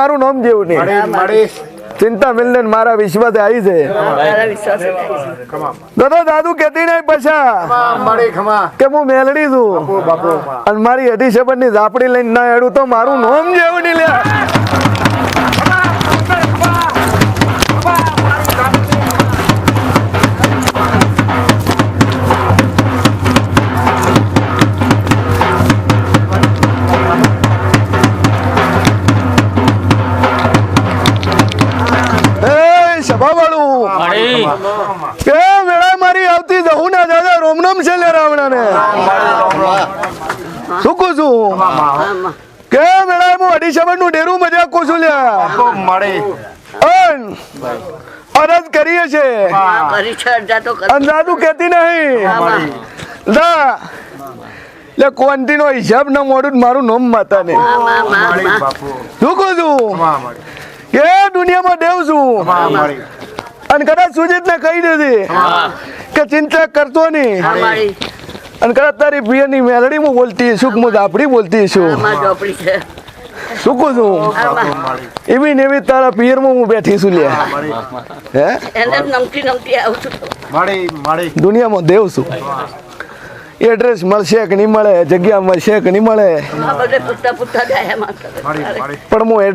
મારું નામ જેવું નહીં ચિંતા મિલને મારા વિશ્વાસે આવી છે દાદા દાદુ કેતી નહીં પછા કે હું મેલડી છું અને મારી અઢી શબદ ની ઝાપડી લઈને ના હેડું તો મારું નામ જેવું નહીં લે કે વેળા મારી આવતી જહુ ના દાદા રોમનમ છે લે રાવણા ને શું કહું છું કે વેળા હું અઢી શબદ નું ડેરું મજાક કહું છું લ્યા અરજ કરીએ છે અંદાજુ કેતી નહીં દા લે ક્વોન્ટી નો હિસાબ ના મોડું મારું નામ માતા ને શું કહું છું કે દુનિયામાં દેવ છું અને કદાચ સુજીત ને કહી દીધી કે ચિંતા કરતો નહીં અને કદાચ તારી પિયર ની મેલડી માં બોલતી શું હું ઝાપડી બોલતી છું શું કહું છું એવી ને એવી તારા પિયર માં હું બેઠી છું લે હે દુનિયામાં દેવ છું એડ્રેસ મળશે કે નહીં મળે જગ્યા મળશે કે નહીં મળે પણ હું એડ્રેસ